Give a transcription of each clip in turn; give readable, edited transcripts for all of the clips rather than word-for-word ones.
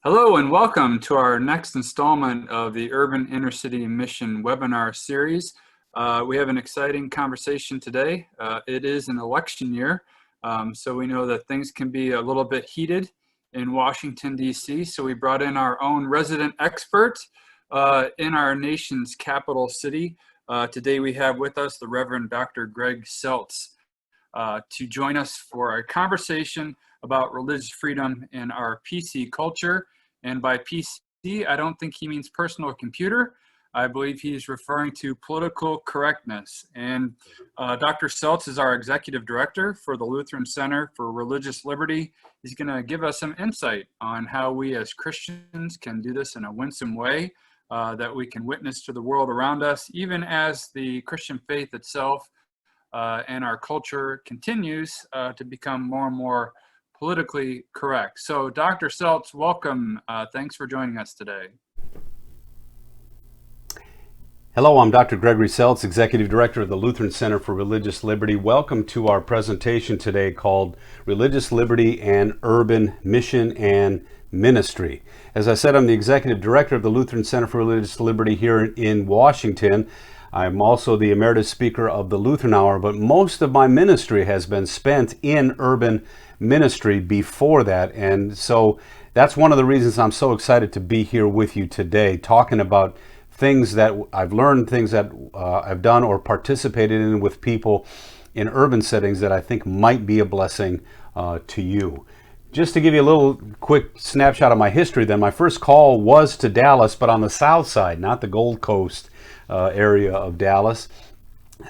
Hello and welcome to our next installment of the Urban Intercity Mission webinar series. We have an exciting conversation today. It is an election year, so we know that things can be a little bit heated in Washington, D.C. So we brought in our own resident expert in our nation's capital city. Today we have with us the Reverend Dr. Greg Seltz to join us for a conversation about religious freedom in our PC culture. And by PC, I don't think he means personal computer. I believe he's referring to political correctness. And Dr. Seltz is our executive director for the Lutheran Center for Religious Liberty. He's going to give us some insight on how we as Christians can do this in a winsome way, that we can witness to the world around us, even as the Christian faith itself and our culture continues to become more and more politically correct. So Dr. Seltz, welcome. Thanks for joining us today. Hello, I'm Dr. Gregory Seltz, Executive Director of the Lutheran Center for Religious Liberty. Welcome to our presentation today called Religious Liberty and Urban Mission and Ministry. As I said, I'm the Executive Director of the Lutheran Center for Religious Liberty here in Washington. I'm also the Emeritus Speaker of the Lutheran Hour, but most of my ministry has been spent in urban ministry before that. And so that's one of the reasons I'm so excited to be here with you today, talking about things that I've learned, things that I've done or participated in with people in urban settings that I think might be a blessing to you. Just to give you a little quick snapshot of my history then, my first call was to Dallas, but on the south side, not the Gold Coast area of Dallas,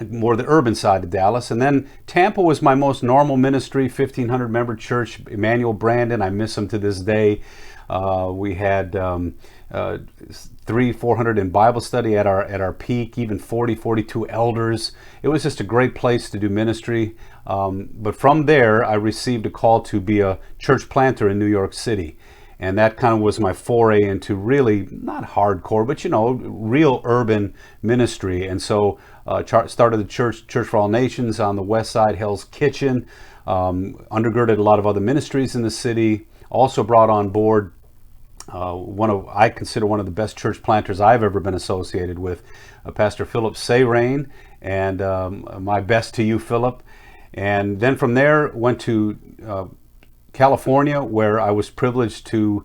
more the urban side of Dallas. And then Tampa was my most normal ministry, 1,500 member church, Emmanuel Brandon. I miss him to this day. We had 300-400 in Bible study at our peak, even 42 elders. It was just a great place to do ministry. But from there, I received a call to be a church planter in New York City. And that kind of was my foray into really, not hardcore, but real urban ministry. And so started the Church for All Nations on the west side, Hell's Kitchen, undergirded a lot of other ministries in the city, also brought on board I consider one of the best church planters I've ever been associated with, Pastor Philip Sayrain, and my best to you, Philip. And then from there went to California, where I was privileged to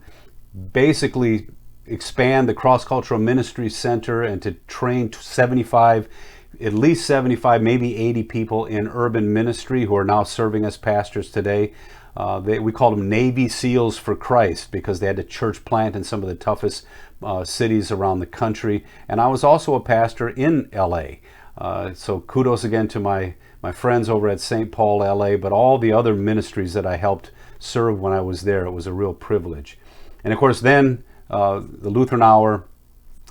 basically expand the Cross-Cultural Ministry Center and to train at least 75, maybe 80 people in urban ministry who are now serving as pastors today. We called them Navy SEALs for Christ because they had to church plant in some of the toughest cities around the country. And I was also a pastor in LA. So kudos again to my friends over at St. Paul, LA, but all the other ministries that I helped serve when I was there. It was a real privilege. And of course then the Lutheran Hour,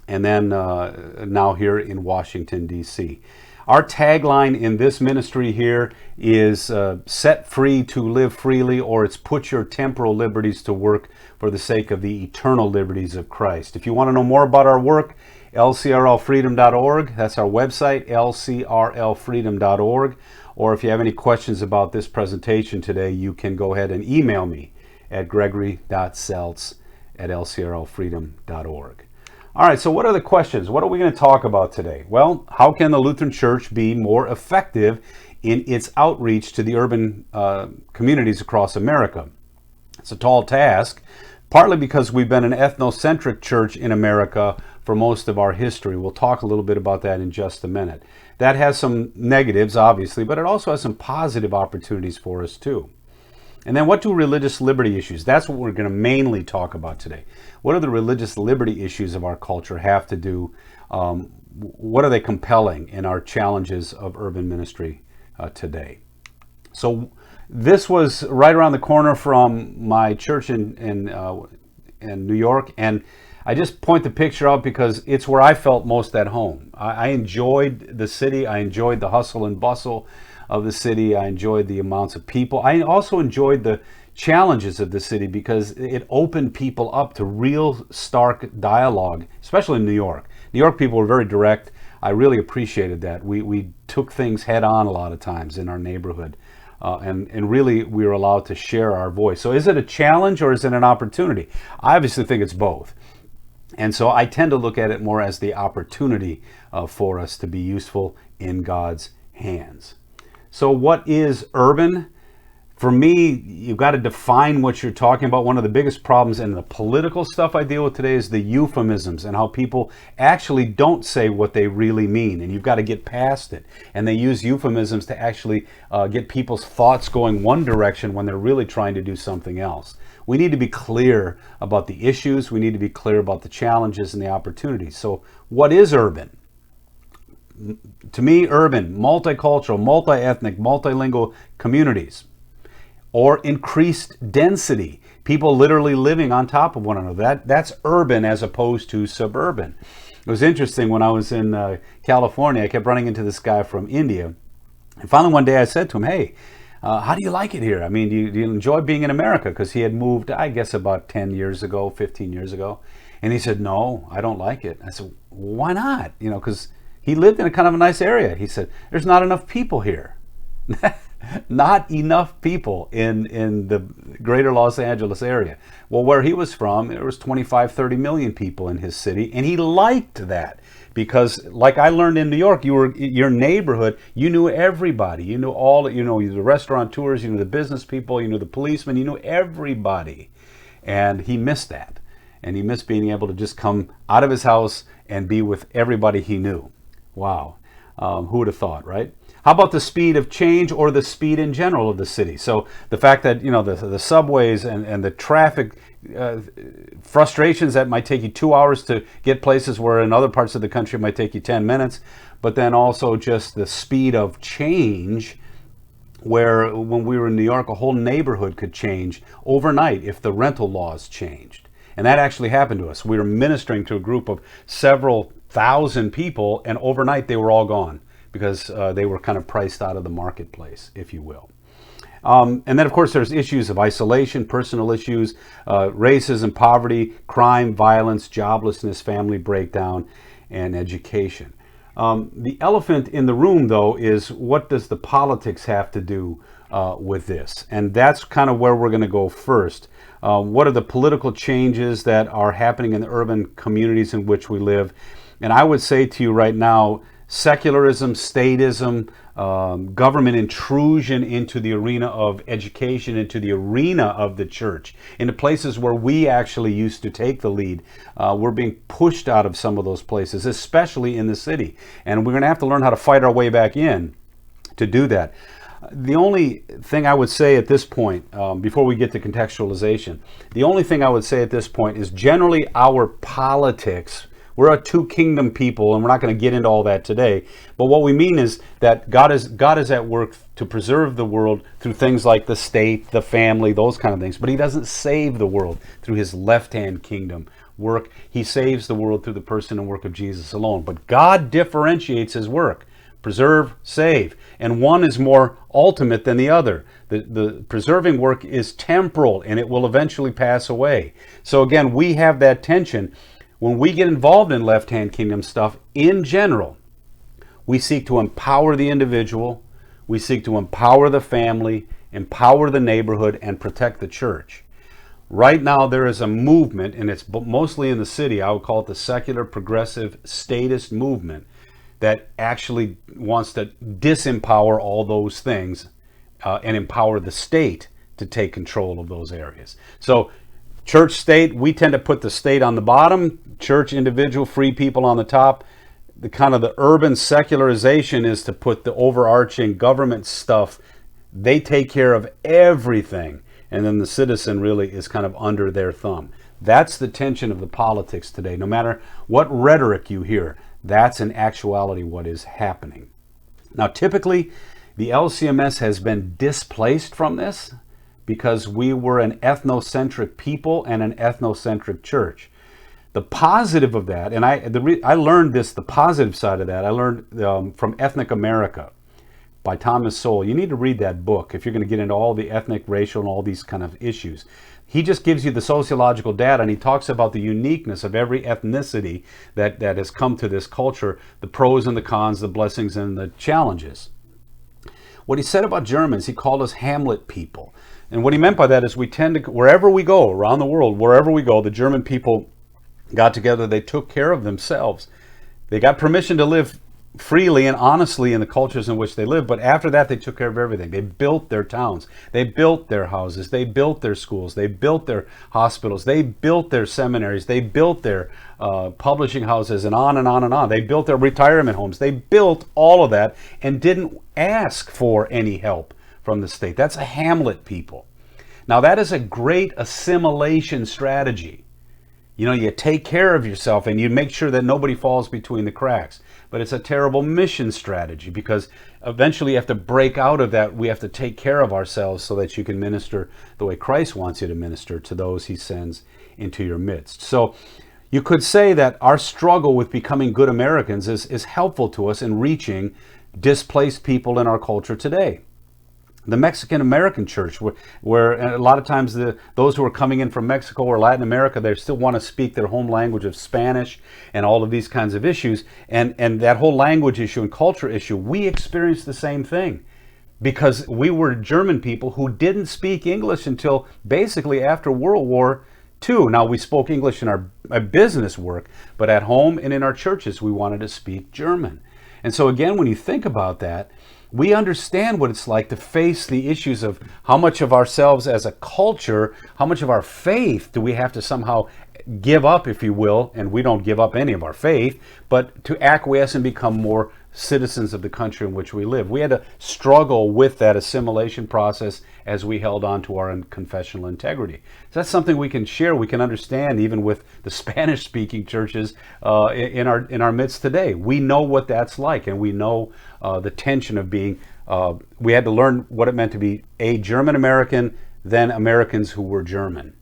and then now here in Washington, D.C. Our tagline in this ministry here is set free to live freely, or it's put your temporal liberties to work for the sake of the eternal liberties of Christ. If you want to know more about our work, lcrlfreedom.org. That's our website, lcrlfreedom.org. Or if you have any questions about this presentation today, you can go ahead and email me at gregory.seltz@lcrlfreedom.org. All right, so what are the questions? What are we going to talk about today? Well, how can the Lutheran Church be more effective in its outreach to the urban communities across America? It's a tall task, partly because we've been an ethnocentric church in America for most of our history. We'll talk a little bit about that in just a minute. That has some negatives, obviously, but it also has some positive opportunities for us too. And then what do religious liberty issues? That's what we're going to mainly talk about today. What do the religious liberty issues of our culture have to do? What are they compelling in our challenges of urban ministry today? So this was right around the corner from my church in New York, and I just point the picture out because it's where I felt most at home. I enjoyed the city. I enjoyed the hustle and bustle of the city. I enjoyed the amounts of people. I also enjoyed the challenges of the city because it opened people up to real stark dialogue, especially in New York. New York people were very direct. I really appreciated that. We took things head on a lot of times in our neighborhood. and really we're allowed to share our voice. So is it a challenge or is it an opportunity? I obviously think it's both. And so I tend to look at it more as the opportunity for us to be useful in God's hands. So what is urban? For me, you've got to define what you're talking about. One of the biggest problems in the political stuff I deal with today is the euphemisms and how people actually don't say what they really mean. And you've got to get past it. And they use euphemisms to actually get people's thoughts going one direction when they're really trying to do something else. We need to be clear about the issues. We need to be clear about the challenges and the opportunities. So what is urban? To me, urban, multicultural, multi-ethnic, multilingual communities. Or increased density, people literally living on top of one another. That's urban as opposed to suburban. It was interesting when I was in California, I kept running into this guy from India. And finally one day I said to him, hey, how do you like it here? I mean, do you enjoy being in America? Because he had moved, I guess, about 10 years ago, 15 years ago. And he said, no, I don't like it. I said, why not? You know, because he lived in a kind of a nice area. He said, there's not enough people here. Not enough people in the greater Los Angeles area. Well, where he was from, there was 25, 30 million people in his city, and he liked that because, like I learned in New York, your neighborhood, you knew everybody. You knew the restaurateurs, you knew the business people, you knew the policemen, you knew everybody. And he missed that. And he missed being able to just come out of his house and be with everybody he knew. Wow. Who would have thought, right? How about the speed of change or the speed in general of the city? So the fact that, the subways and the traffic frustrations that might take you 2 hours to get places where in other parts of the country it might take you 10 minutes, but then also just the speed of change where when we were in New York, a whole neighborhood could change overnight if the rental laws changed. And that actually happened to us. We were ministering to a group of several thousand people, and overnight they were all gone because they were kind of priced out of the marketplace, if you will. And then, of course, there's issues of isolation, personal issues, racism, poverty, crime, violence, joblessness, family breakdown, and education. The elephant in the room, though, is what does the politics have to do with this? And that's kind of where we're going to go first. What are the political changes that are happening in the urban communities in which we live? And I would say to you right now, secularism, statism, government intrusion into the arena of education, into the arena of the church, into places where we actually used to take the lead. We're being pushed out of some of those places, especially in the city. And we're going to have to learn how to fight our way back in to do that. The only thing I would say at this point, before we get to contextualization, the only thing I would say at this point is generally our politics. We're a two-kingdom people, and we're not going to get into all that today. But what we mean is that God is at work to preserve the world through things like the state, the family, those kind of things. But he doesn't save the world through his left-hand kingdom work. He saves the world through the person and work of Jesus alone. But God differentiates his work. Preserve, save. And one is more ultimate than the other. The preserving work is temporal, and it will eventually pass away. So again, we have that tension. When we get involved in left-hand kingdom stuff, in general, we seek to empower the individual, we seek to empower the family, empower the neighborhood, and protect the church. Right now, there is a movement, and it's mostly in the city. I would call it the secular, progressive, statist movement that actually wants to disempower all those things and empower the state to take control of those areas. So church, state, we tend to put the state on the bottom, church, individual, free people on the top. The kind of the urban secularization is to put the overarching government stuff. They take care of everything, and then the citizen really is kind of under their thumb. That's the tension of the politics today. No matter what rhetoric you hear, that's in actuality what is happening. Now, typically, the LCMS has been displaced from this because we were an ethnocentric people and an ethnocentric church. The positive of that, and I learned this, the positive side of that, I learned from Ethnic America by Thomas Sowell. You need to read that book if you're going to get into all the ethnic, racial, and all these kind of issues. He just gives you the sociological data, and he talks about the uniqueness of every ethnicity that has come to this culture, the pros and the cons, the blessings and the challenges. What he said about Germans, he called us Hamlet people. And what he meant by that is we tend to, wherever we go around the world, wherever we go, the German people got together, they took care of themselves. They got permission to live freely and honestly in the cultures in which they live, but after that they took care of everything. They built their towns, they built their houses, they built their schools, they built their hospitals, they built their seminaries, they built their publishing houses, and on and on and on. They built their retirement homes. They built all of that and didn't ask for any help from the state. That's a Hamlet people. Now that is a great assimilation strategy. You know, you take care of yourself and you make sure that nobody falls between the cracks. But it's a terrible mission strategy, because eventually you have to break out of that. We have to take care of ourselves so that you can minister the way Christ wants you to minister to those he sends into your midst. So you could say that our struggle with becoming good Americans is helpful to us in reaching displaced people in our culture today. The Mexican American church, where a lot of times those who are coming in from Mexico or Latin America, they still want to speak their home language of Spanish and all of these kinds of issues. And that whole language issue and culture issue, we experienced the same thing, because we were German people who didn't speak English until basically after World War II. Now, we spoke English in our business work, but at home and in our churches, we wanted to speak German. And so again, when you think about that, we understand what it's like to face the issues of how much of ourselves as a culture, how much of our faith do we have to somehow give up, if you will, and we don't give up any of our faith, but to acquiesce and become more citizens of the country in which we live. We had to struggle with that assimilation process as we held on to our confessional integrity. So that's something we can share, we can understand even with the Spanish-speaking churches in our midst today. We know what that's like, and we know the tension of being, we had to learn what it meant to be a German American, then Americans who were German.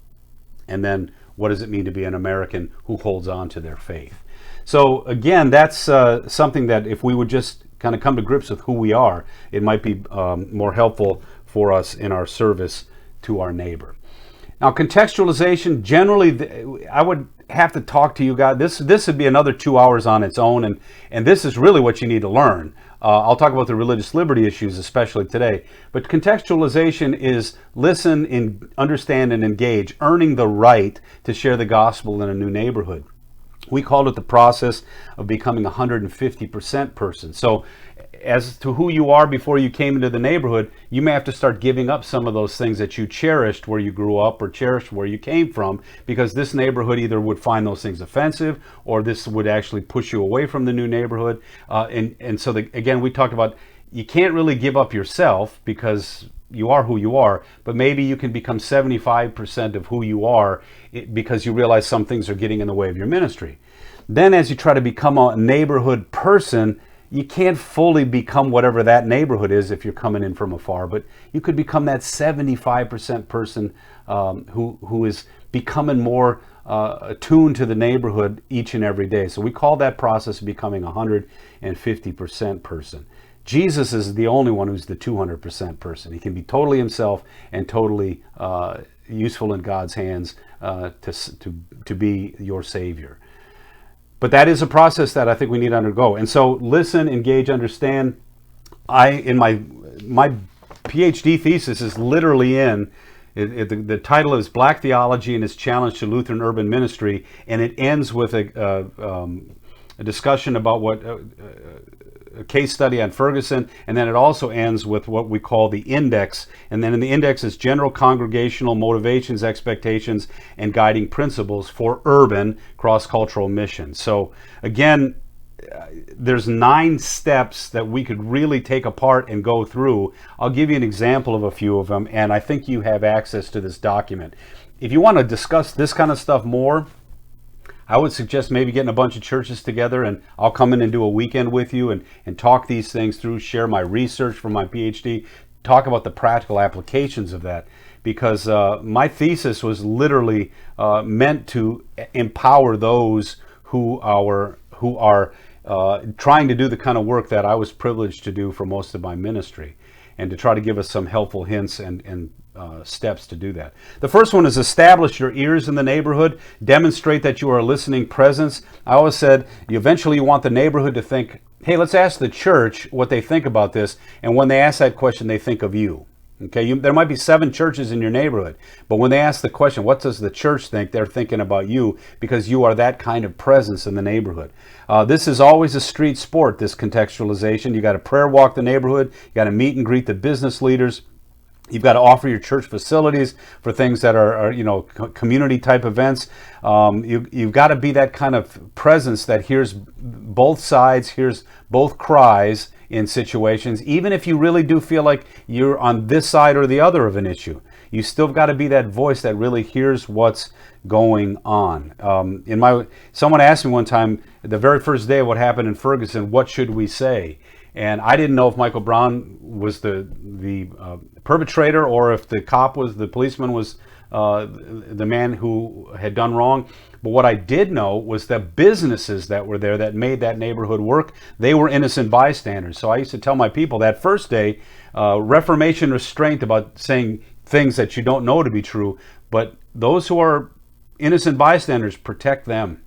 And then what does it mean to be an American who holds on to their faith? So again, that's something that if we would just kind of come to grips with who we are, it might be more helpful for us in our service to our neighbor. Now, contextualization, generally, I would have to talk to you guys. This would be another 2 hours on its own, and this is really what you need to learn. I'll talk about the religious liberty issues, especially today. But contextualization is listen, understand, and engage, earning the right to share the gospel in a new neighborhood. We called it the process of becoming a 150% person. So as to who you are before you came into the neighborhood, you may have to start giving up some of those things that you cherished where you grew up or cherished where you came from, because this neighborhood either would find those things offensive or this would actually push you away from the new neighborhood. And so again, we talked about you can't really give up yourself because you are who you are, but maybe you can become 75% of who you are because you realize some things are getting in the way of your ministry. Then as you try to become a neighborhood person, you can't fully become whatever that neighborhood is if you're coming in from afar, but you could become that 75% person who is becoming more attuned to the neighborhood each and every day. So we call that process becoming a 150% person. Jesus is the only one who's the 200% person. He can be totally himself and totally useful in God's hands to be your Savior. But that is a process that I think we need to undergo. And so listen, engage, understand. In my PhD thesis is literally the title is Black Theology and its Challenge to Lutheran Urban Ministry, and it ends with a discussion about a case study on Ferguson, and then it also ends with what we call the index, and then in the index is general congregational motivations, expectations, and guiding principles for urban cross-cultural missions. So again, there's 9 steps that we could really take apart and go through. I'll give you an example of a few of them, and I think you have access to this document. If you want to discuss this kind of stuff more, I would suggest maybe getting a bunch of churches together, and I'll come in and do a weekend with you and talk these things through, share my research from my PhD, talk about the practical applications of that, because my thesis was literally meant to empower those who are trying to do the kind of work that I was privileged to do for most of my ministry, and to try to give us some helpful hints and steps to do that. The first one is establish your ears in the neighborhood, demonstrate that you are a listening presence. I always said you want the neighborhood to think, hey, let's ask the church what they think about this. And when they ask that question, they think of you. Okay, there might be 7 churches in your neighborhood, but when they ask the question, what does the church think, they're thinking about you because you are that kind of presence in the neighborhood. This is always a street sport, this contextualization. You got to prayer walk the neighborhood. You got to meet and greet the business leaders. You've got to offer your church facilities for things that are community type events. You've got to be that kind of presence that hears both sides, hears both cries in situations, even if you really do feel like you're on this side or the other of an issue. You still got to be that voice that really hears what's going on. Someone asked me one time, the very first day of what happened in Ferguson, what should we say? And I didn't know if Michael Brown was the perpetrator or if the policeman was the man who had done wrong. But what I did know was that businesses that were there that made that neighborhood work, they were innocent bystanders. So I used to tell my people that first day, reformation restraint about saying things that you don't know to be true, but those who are innocent bystanders, protect them.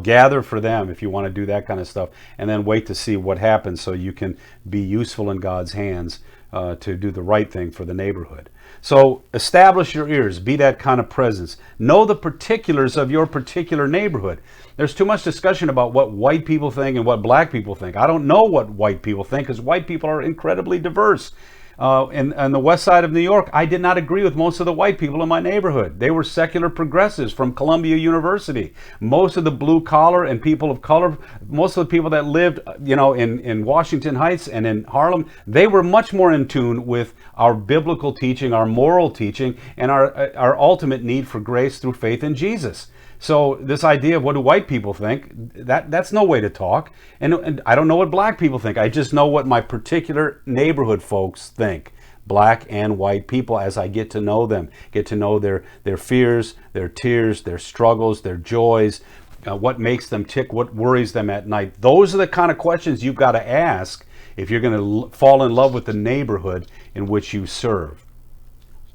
Gather for them if you want to do that kind of stuff, and then wait to see what happens so you can be useful in God's hands to do the right thing for the neighborhood. So establish your ears, be that kind of presence. Know the particulars of your particular neighborhood. There's too much discussion about what white people think and what black people think. I don't know what white people think because white people are incredibly diverse. On the west side of New York, I did not agree with most of the white people in my neighborhood. They were secular progressives from Columbia University. Most of the blue collar and people of color, most of the people that lived, in Washington Heights and in Harlem, they were much more in tune with our biblical teaching, our moral teaching, and our ultimate need for grace through faith in Jesus. So this idea of what do white people think, that's no way to talk. And I don't know what black people think. I just know what my particular neighborhood folks think. Black and white people, as I get to know them, get to know their fears, their tears, their struggles, their joys, what makes them tick, what worries them at night. Those are the kind of questions you've got to ask if you're going to fall in love with the neighborhood in which you serve.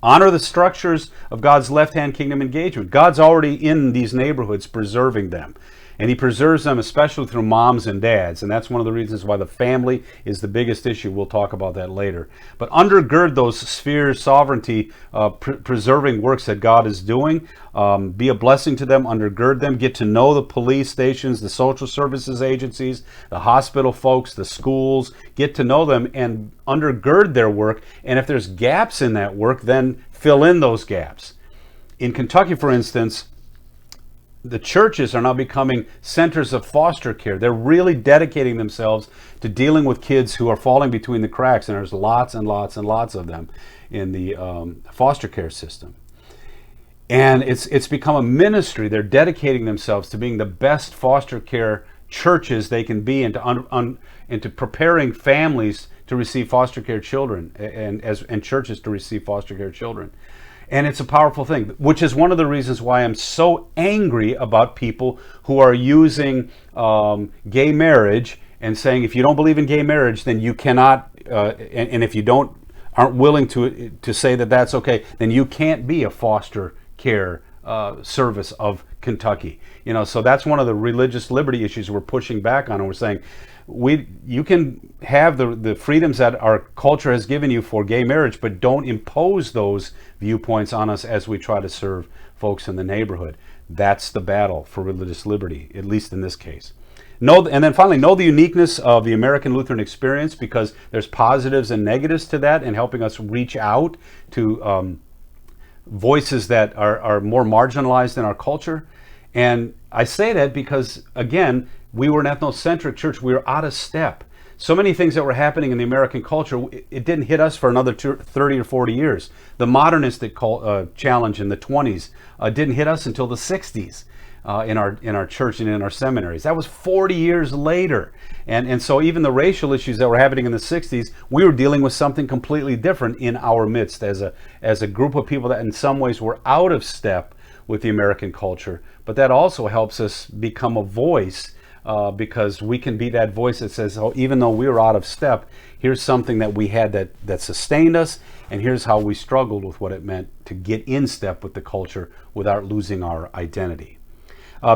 Honor the structures of God's left-hand kingdom engagement. God's already in these neighborhoods preserving them. And he preserves them especially through moms and dads. And that's one of the reasons why the family is the biggest issue. We'll talk about that later. But undergird those spheres, sovereignty, preserving works that God is doing. Be a blessing to them, undergird them. Get to know the police stations, the social services agencies, the hospital folks, the schools. Get to know them and undergird their work. And if there's gaps in that work, then fill in those gaps. In Kentucky, for instance, the churches are now becoming centers of foster care. They're really dedicating themselves to dealing with kids who are falling between the cracks, and there's lots and lots and lots of them in the foster care system. And it's become a ministry. They're dedicating themselves to being the best foster care churches they can be, and to preparing families to receive foster care children, and churches to receive foster care children. And it's a powerful thing, which is one of the reasons why I'm so angry about people who are using gay marriage and saying, if you don't believe in gay marriage, then you cannot, and if you aren't willing to say that that's okay, then you can't be a foster care service of Kentucky. So that's one of the religious liberty issues we're pushing back on, and we're saying, you can have the freedoms that our culture has given you for gay marriage, but don't impose those viewpoints on us as we try to serve folks in the neighborhood. That's the battle for religious liberty, at least in this case. And then finally, know the uniqueness of the American Lutheran experience, because there's positives and negatives to that, and helping us reach out to voices that are more marginalized in our culture. And I say that because, again, we were an ethnocentric church. We were out of step. So many things that were happening in the American culture, it didn't hit us for another 30 or 40 years. The modernistic challenge in the 20s didn't hit us until the 60s in our church and in our seminaries. That was 40 years later. And so even the racial issues that were happening in the 60s, we were dealing with something completely different in our midst as a group of people that in some ways were out of step with the American culture. But that also helps us become a voice, because we can be that voice that says, oh, even though we were out of step, here's something that we had that sustained us, and here's how we struggled with what it meant to get in step with the culture without losing our identity.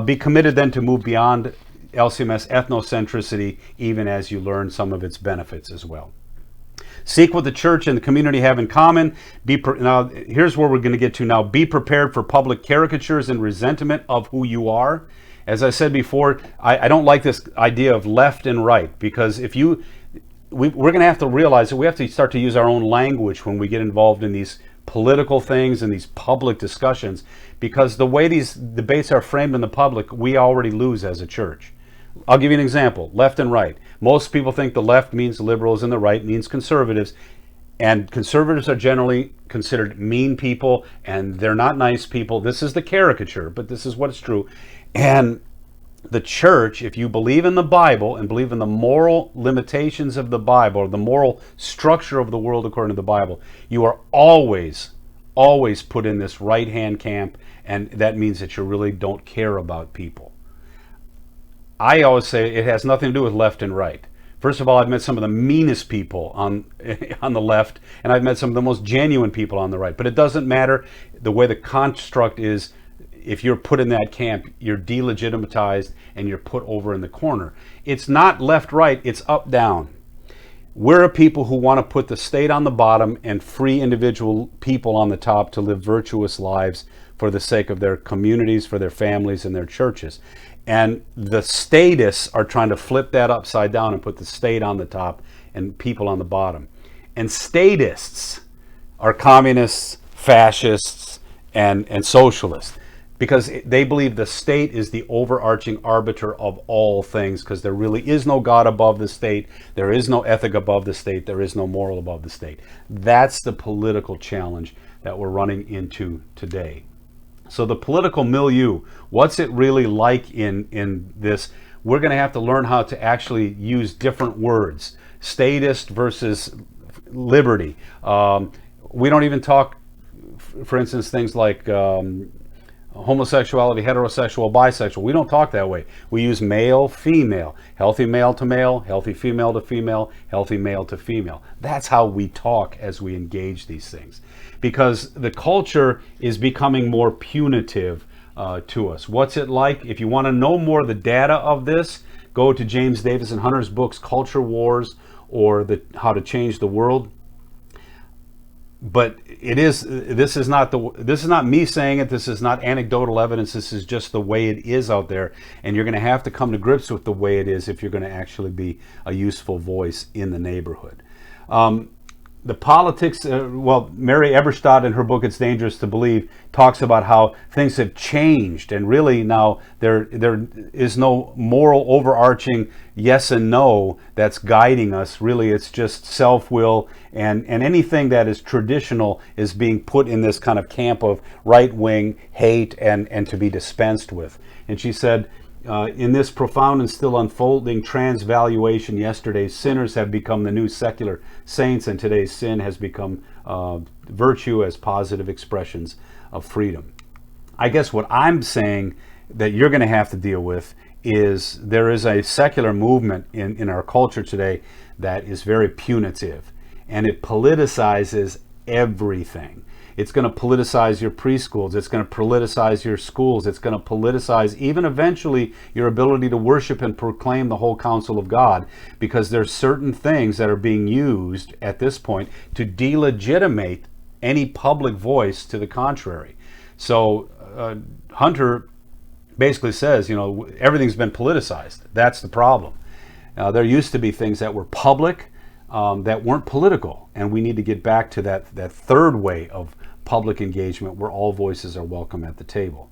Be committed then to move beyond LCMS ethnocentricity, even as you learn some of its benefits as well. Seek what the church and the community have in common. Now, here's where we're going to get to now. Be prepared for public caricatures and resentment of who you are. As I said before, I don't like this idea of left and right, because we're going to have to realize that we have to start to use our own language when we get involved in these political things and these public discussions, because the way these debates are framed in the public, we already lose as a church. I'll give you an example. Left and right. Most people think the left means liberals and the right means conservatives. And conservatives are generally considered mean people, and they're not nice people. This is the caricature, but this is what's true. And the church, if you believe in the Bible and believe in the moral limitations of the Bible, or the moral structure of the world according to the Bible, you are always put in this right-hand camp, and that means that you really don't care about people. I always say it has nothing to do with left and right. First of all, I've met some of the meanest people on the left, and I've met some of the most genuine people on the right. But it doesn't matter. The way the construct is, if you're put in that camp, you're delegitimatized and you're put over in the corner. It's not left-right, it's up-down. We're a people who want to put the state on the bottom and free individual people on the top to live virtuous lives for the sake of their communities, for their families, and their churches. And the statists are trying to flip that upside down and put the state on the top and people on the bottom. And statists are communists, fascists, and socialists, because they believe the state is the overarching arbiter of all things, because there really is no God above the state, there is no ethic above the state, there is no moral above the state. That's the political challenge that we're running into today. So the political milieu, what's it really like in this? We're going to have to learn how to actually use different words. Statist versus liberty. We don't even talk, for instance, things like homosexuality, heterosexual, bisexual. We don't talk that way. We use male, female, healthy male to male, healthy female to female, healthy male to female. That's how we talk as we engage these things, because the culture is becoming more punitive to us. What's it like? If you want to know more of the data of this, go to James Davis and Hunter's books, Culture Wars, or How to Change the World. But this is not me saying it. This is not anecdotal evidence. This is just the way it is out there, and you're going to have to come to grips with the way it is if you're going to actually be a useful voice in the neighborhood. The politics, Mary Eberstadt in her book It's Dangerous to Believe talks about how things have changed, and really now there is no moral overarching yes and no that's guiding us. Really, it's just self-will, and anything that is traditional is being put in this kind of camp of right-wing hate and to be dispensed with. And she said, in this profound and still unfolding transvaluation, yesterday's sinners have become the new secular saints, and today's sin has become virtue as positive expressions of freedom. I guess what I'm saying that you're going to have to deal with is there is a secular movement in our culture today that is very punitive, and it politicizes everything. It's going to politicize your preschools. It's going to politicize your schools. It's going to politicize even eventually your ability to worship and proclaim the whole counsel of God, because there's certain things that are being used at this point to delegitimate any public voice to the contrary. So Hunter basically says, everything's been politicized. That's the problem. There used to be things that were public that weren't political, and we need to get back to that third way of public engagement where all voices are welcome at the table.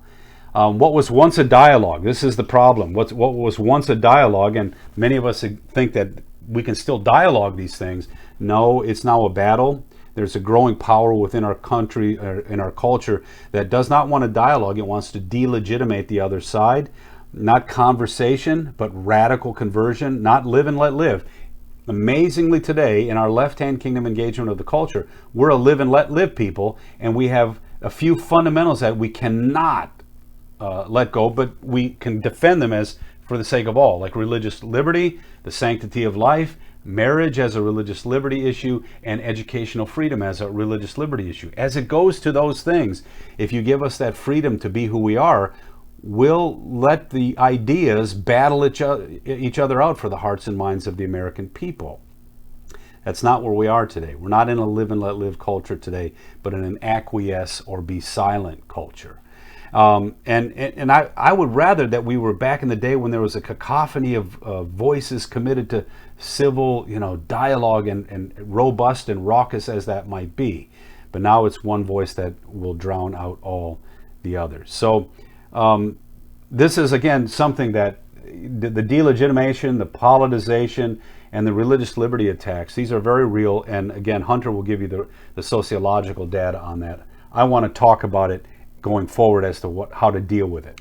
What was once a dialogue, this is the problem. What was once a dialogue, and many of us think that we can still dialogue these things. No, it's now a battle. There's a growing power within our country, or in our culture, that does not want a dialogue. It wants to delegitimate the other side. Not conversation, but radical conversion. Not live and let live. Amazingly today, in our left-hand kingdom engagement of the culture, we're a live and let live people, and we have a few fundamentals that we cannot let go, but we can defend them as for the sake of all, like religious liberty, the sanctity of life, marriage as a religious liberty issue, and educational freedom as a religious liberty issue. As it goes to those things, if you give us that freedom to be who we are, will let the ideas battle each other out for the hearts and minds of the American people. That's not where we are today. We're not in a live and let live culture today, but in an acquiesce or be silent culture. And I would rather that we were back in the day when there was a cacophony of voices committed to civil, dialogue and robust and raucous as that might be. But now it's one voice that will drown out all the others. So this is, again, something that the delegitimation, the politicization, and the religious liberty attacks, these are very real. And again, Hunter will give you the sociological data on that. I want to talk about it going forward as to how to deal with it.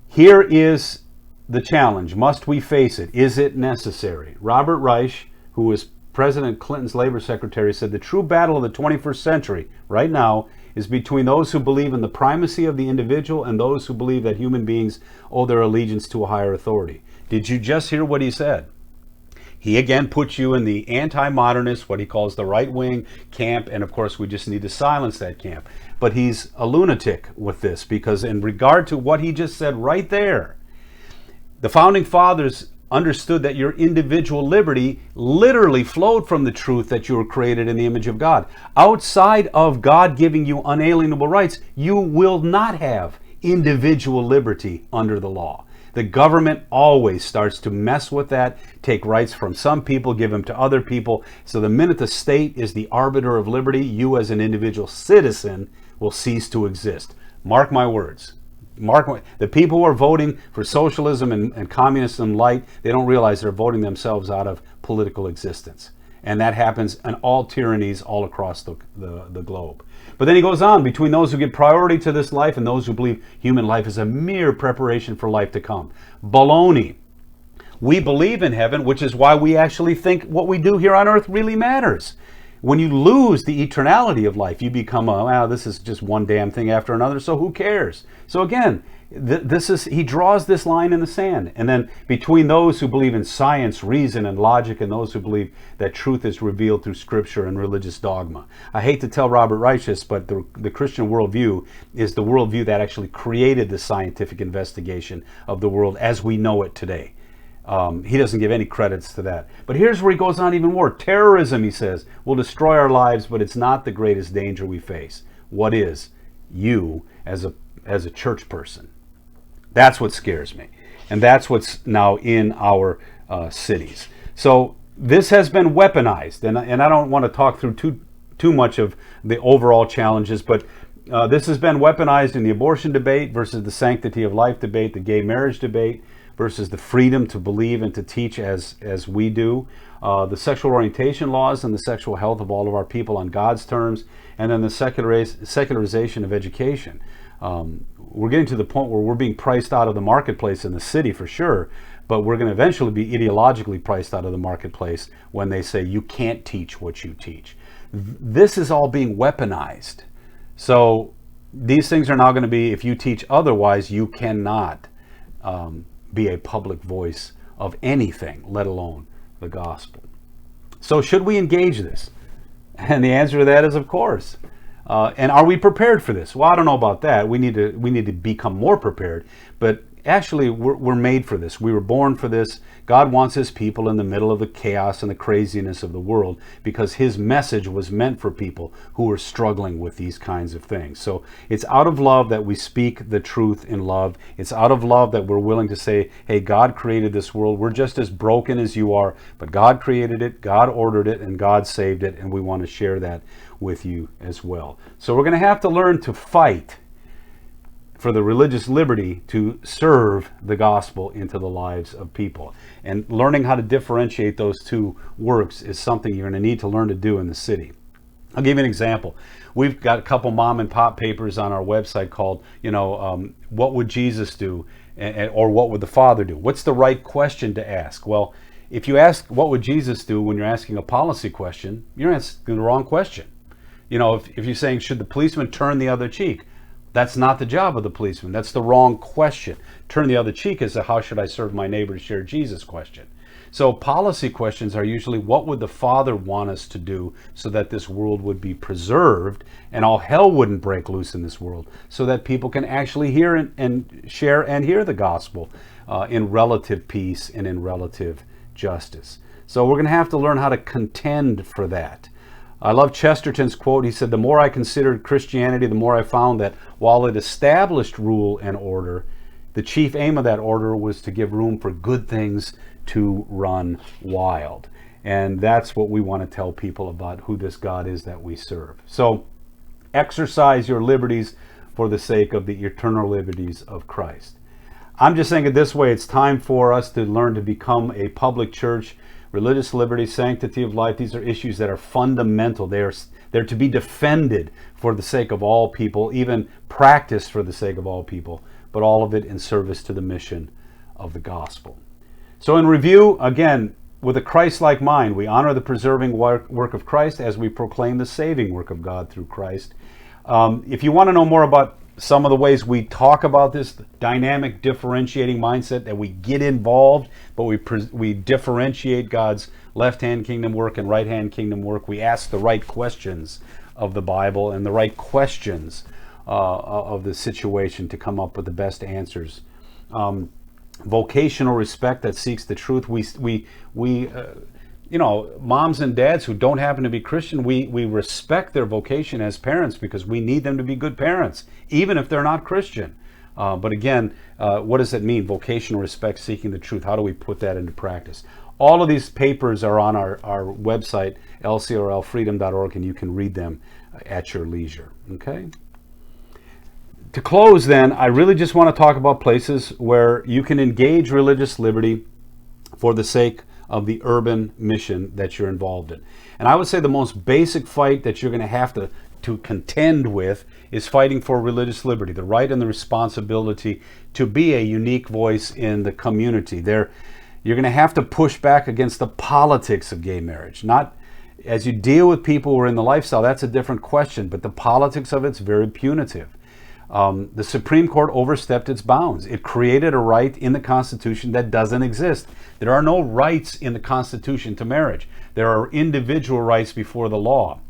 Here is the challenge. Must we face it? Is it necessary? Robert Reich, who was President Clinton's labor secretary, said the true battle of the 21st century right now is between those who believe in the primacy of the individual and those who believe that human beings owe their allegiance to a higher authority. Did you just hear what he said? He again puts you in the anti-modernist, what he calls the right-wing camp, and of course we just need to silence that camp. But he's a lunatic with this, because in regard to what he just said right there, the Founding Fathers understood that your individual liberty literally flowed from the truth that you were created in the image of God. Outside of God giving you unalienable rights, you will not have individual liberty under the law. The government always starts to mess with that, take rights from some people, give them to other people. So the minute the state is the arbiter of liberty, you as an individual citizen will cease to exist. Mark my words. The people who are voting for socialism and communism light, they don't realize they're voting themselves out of political existence. And that happens in all tyrannies all across the globe. But then he goes on, between those who give priority to this life and those who believe human life is a mere preparation for life to come. Baloney. We believe in heaven, which is why we actually think what we do here on earth really matters. When you lose the eternality of life, you become this is just one damn thing after another, so who cares? So again, he draws this line in the sand. And then between those who believe in science, reason, and logic, and those who believe that truth is revealed through scripture and religious dogma. I hate to tell Robert Reich this, but the Christian worldview is the worldview that actually created the scientific investigation of the world as we know it today. He doesn't give any credits to that. But here's where he goes on even more. Terrorism, he says, will destroy our lives, but it's not the greatest danger we face. What is? You as a church person. That's what scares me. And that's what's now in our cities. So this has been weaponized. And I don't want to talk through too much of the overall challenges, but this has been weaponized in the abortion debate versus the sanctity of life debate, the gay marriage debate, versus the freedom to believe and to teach as we do, the sexual orientation laws and the sexual health of all of our people on God's terms, and then the secularization of education. We're getting to the point where we're being priced out of the marketplace in the city for sure, but we're going to eventually be ideologically priced out of the marketplace when they say you can't teach what you teach. This is all being weaponized. So these things are now going to be, if you teach otherwise, you cannot be a public voice of anything, let alone the gospel. So should we engage this? And the answer to that is of course. And are we prepared for this? Well, I don't know about that. We need to become more prepared. But actually, we're made for this. We were born for this. God wants his people in the middle of the chaos and the craziness of the world because his message was meant for people who are struggling with these kinds of things. So it's out of love that we speak the truth in love. It's out of love that we're willing to say, hey, God created this world. We're just as broken as you are, but God created it, God ordered it, and God saved it, and we want to share that with you as well. So we're going to have to learn to fight for the religious liberty to serve the gospel into the lives of people. And learning how to differentiate those two works is something you're going to need to learn to do in the city. I'll give you an example. We've got a couple mom and pop papers on our website called, what would Jesus do? Or what would the Father do? What's the right question to ask? Well, if you ask what would Jesus do when you're asking a policy question, you're asking the wrong question. If you're saying, should the policeman turn the other cheek? That's not the job of the policeman. That's the wrong question. Turn the other cheek is a how should I serve my neighbor to share Jesus question. So policy questions are usually, what would the Father want us to do so that this world would be preserved and all hell wouldn't break loose in this world, so that people can actually hear and share and hear the gospel in relative peace and in relative justice. So we're going to have to learn how to contend for that. I love Chesterton's quote. He said, "The more I considered Christianity, the more I found that while it established rule and order, the chief aim of that order was to give room for good things to run wild." And that's what we want to tell people about who this God is that we serve. So exercise your liberties for the sake of the eternal liberties of Christ. I'm just saying it this way: it's time for us to learn to become a public church. Religious liberty, sanctity of life, these are issues that are fundamental. They're to be defended for the sake of all people, even practiced for the sake of all people, but all of it in service to the mission of the gospel. So in review, again, with a Christ-like mind, we honor the preserving work of Christ as we proclaim the saving work of God through Christ. If you want to know more about some of the ways we talk about this dynamic differentiating mindset, that we get involved, but we differentiate God's left-hand kingdom work and right-hand kingdom work. We ask the right questions of the Bible and the right questions of the situation to come up with the best answers. Vocational respect that seeks the truth. Moms and dads who don't happen to be Christian, we respect their vocation as parents because we need them to be good parents, even if they're not Christian. But again, what does it mean? Vocational respect, seeking the truth. How do we put that into practice? All of these papers are on our website, lcrlfreedom.org, and you can read them at your leisure. Okay? To close then, I really just want to talk about places where you can engage religious liberty for the sake of the urban mission that you're involved in. And I would say the most basic fight that you're going to have to contend with is fighting for religious liberty, the right and the responsibility to be a unique voice in the community. You're going to have to push back against the politics of gay marriage. Not as you deal with people who are in the lifestyle, that's a different question, but the politics of it's very punitive. The Supreme Court overstepped its bounds. It created a right in the Constitution that doesn't exist. There are no rights in the Constitution to marriage. There are individual rights before the law.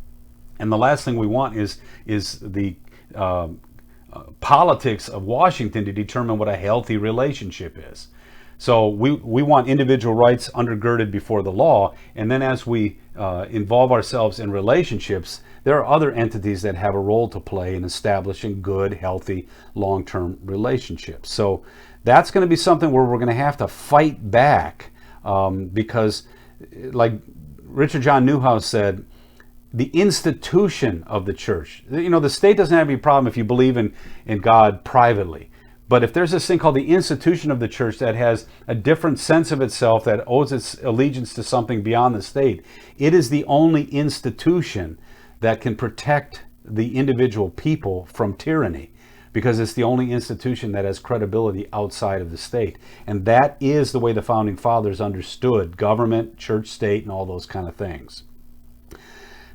And the last thing we want is the politics of Washington to determine what a healthy relationship is. So we want individual rights undergirded before the law, and then as we involve ourselves in relationships, there are other entities that have a role to play in establishing good, healthy, long-term relationships. So that's going to be something where we're going to have to fight back because, like Richard John Newhouse said, the institution of the church, the state doesn't have any problem if you believe in God privately. But if there's this thing called the institution of the church that has a different sense of itself, that owes its allegiance to something beyond the state, it is the only institution that can protect the individual people from tyranny, because it's the only institution that has credibility outside of the state. And that is the way the Founding Fathers understood government, church, state, and all those kind of things.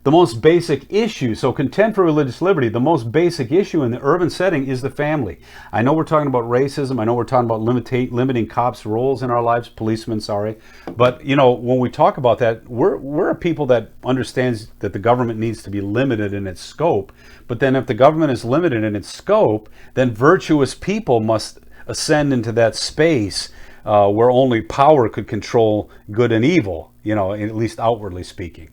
The most basic issue, so contend for religious liberty, the most basic issue in the urban setting is the family. I know we're talking about racism. I know we're talking about limiting cops' roles in our lives, policemen, sorry. But, when we talk about that, we're a people that understands that the government needs to be limited in its scope. But then if the government is limited in its scope, then virtuous people must ascend into that space where only power could control good and evil, at least outwardly speaking.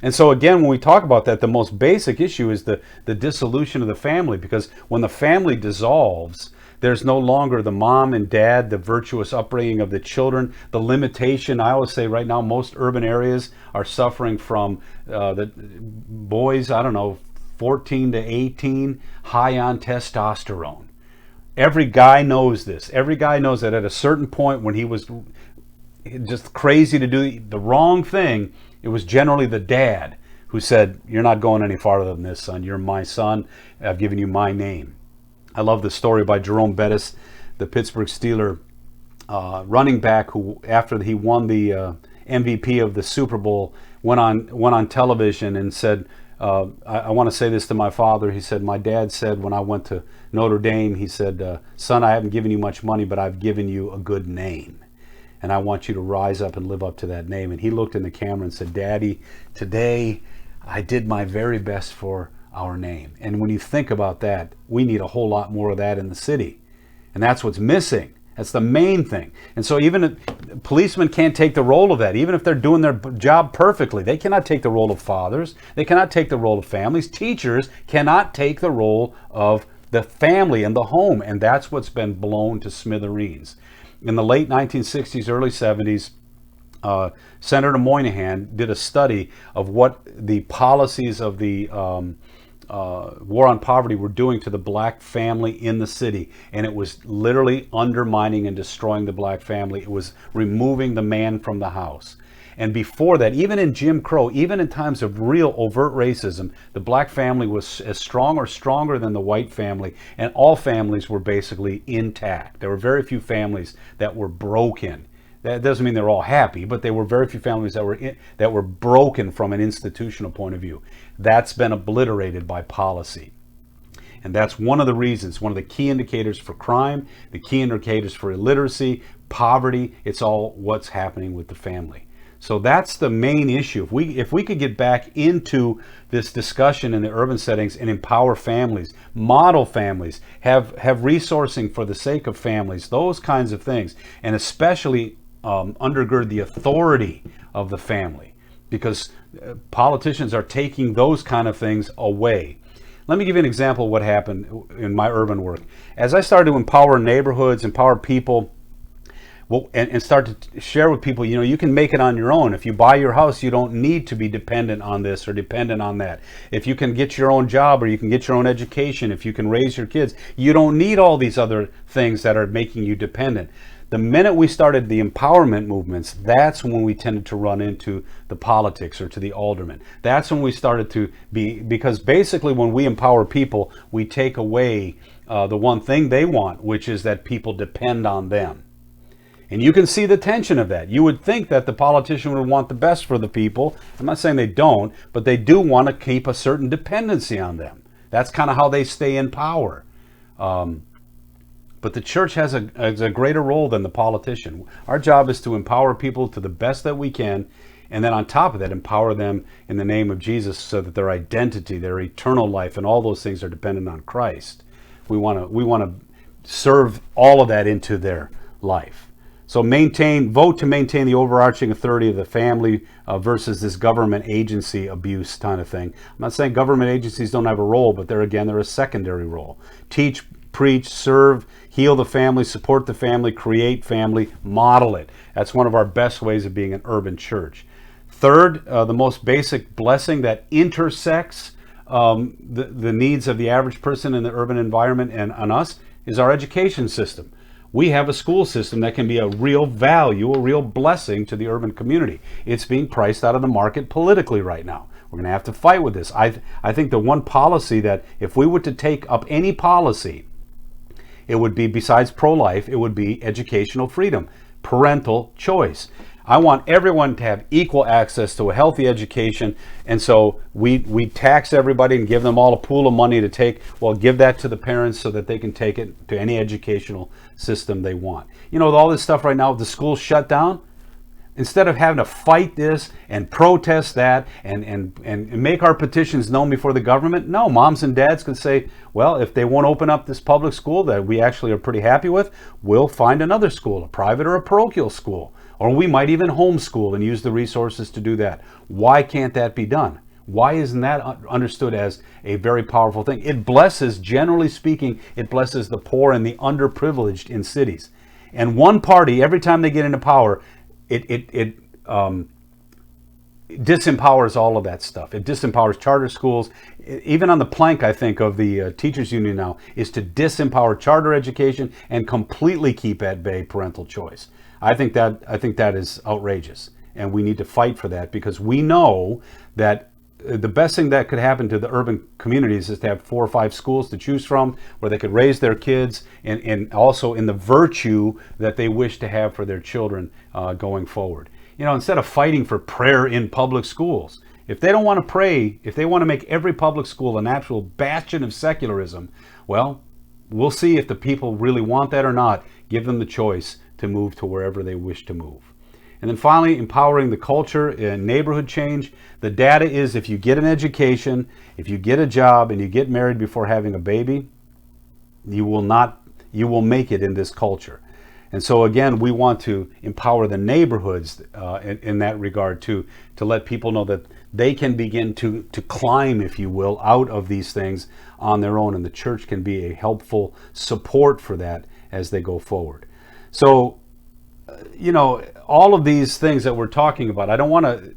And so again, when we talk about that, the most basic issue is the dissolution of the family, because when the family dissolves, there's no longer the mom and dad, the virtuous upbringing of the children, the limitation. I always say right now, most urban areas are suffering from the boys, 14 to 18, high on testosterone. Every guy knows this. Every guy knows that at a certain point when he was just crazy to do the wrong thing, it was generally the dad who said, "You're not going any farther than this, son. You're my son. I've given you my name." I love the story by Jerome Bettis, the Pittsburgh Steeler running back, who, after he won the MVP of the Super Bowl, went on television and said, I want to say this to my father. He said, "My dad said when I went to Notre Dame, he said, son, I haven't given you much money, but I've given you a good name." and I want you to rise up and live up to that name. And he looked in the camera and said, Daddy, today I did my very best for our name. And when you think about that, we need a whole lot more of that in the city. And that's what's missing. That's the main thing. And so even policemen can't take the role of that. Even if they're doing their job perfectly, they cannot take the role of fathers. They cannot take the role of families. Teachers cannot take the role of the family and the home. And that's what's been blown to smithereens. In the late 1960s, early 70s, Senator Moynihan did a study of what the policies of the war on poverty were doing to the black family in the city. And it was literally undermining and destroying the black family. It was removing the man from the house. And before that, even in Jim Crow, even in times of real overt racism, the black family was as strong or stronger than the white family, and all families were basically intact. There were very few families that were broken. That doesn't mean they're all happy, but there were very few families that were broken from an institutional point of view. That's been obliterated by policy. And that's one of the reasons, one of the key indicators for crime, the key indicators for illiteracy, poverty. It's all what's happening with the family. So that's the main issue. If we could get back into this discussion in the urban settings and empower families, model families, have resourcing for the sake of families, those kinds of things, and especially undergird the authority of the family, because politicians are taking those kind of things away. Let me give you an example of what happened in my urban work. As I started to empower neighborhoods, empower people, and start to share with people, you can make it on your own. If you buy your house, you don't need to be dependent on this or dependent on that. If you can get your own job, or you can get your own education, if you can raise your kids, you don't need all these other things that are making you dependent. The minute we started the empowerment movements, that's when we tended to run into the politics or to the aldermen. That's when we started to because basically when we empower people, we take away the one thing they want, which is that people depend on them. And you can see the tension of that. You would think that the politician would want the best for the people. I'm not saying they don't, but they do want to keep a certain dependency on them. That's kind of how they stay in power. But the church has a greater role than the politician. Our job is to empower people to the best that we can, and then on top of that, empower them in the name of Jesus so that their identity, their eternal life, and all those things are dependent on Christ. We want to serve all of that into their life. So vote to maintain the overarching authority of the family versus this government agency abuse kind of thing. I'm not saying government agencies don't have a role, but they're a secondary role. Teach, preach, serve, heal the family, support the family, create family, model it. That's one of our best ways of being an urban church. Third, the most basic blessing that intersects the needs of the average person in the urban environment and on us is our education system. We have a school system that can be a real value, a real blessing to the urban community. It's being priced out of the market politically right now. We're going to have to fight with this. I think the one policy that if we were to take up any policy, it would be, besides pro-life, it would be educational freedom, parental choice. I want everyone to have equal access to a healthy education, and so we tax everybody and give them all a pool of money to take. Well, give that to the parents so that they can take it to any educational system they want. With all this stuff right now, with the schools shut down, instead of having to fight this and protest that and make our petitions known before the government, no, moms and dads can say, well, if they won't open up this public school that we actually are pretty happy with, we'll find another school, a private or a parochial school. Or we might even homeschool and use the resources to do that. Why can't that be done? Why isn't that understood as a very powerful thing? It blesses, generally speaking, it blesses the poor and the underprivileged in cities. And one party, every time they get into power, it disempowers all of that stuff. It disempowers charter schools. Even on the plank, I think, of the teachers union now is to disempower charter education and completely keep at bay parental choice. I think that is outrageous, and we need to fight for that, because we know that the best thing that could happen to the urban communities is to have 4 or 5 schools to choose from where they could raise their kids and also in the virtue that they wish to have for their children going forward. Instead of fighting for prayer in public schools, if they don't want to pray, if they want to make every public school an actual bastion of secularism, well, we'll see if the people really want that or not. Give them the choice to move to wherever they wish to move. And then finally, empowering the culture and neighborhood change. The data is if you get an education, if you get a job, and you get married before having a baby, you will make it in this culture. And so again, we want to empower the neighborhoods in that regard too, to let people know that they can begin to climb, if you will, out of these things on their own, and the church can be a helpful support for that as they go forward. So, all of these things that we're talking about, I don't want to,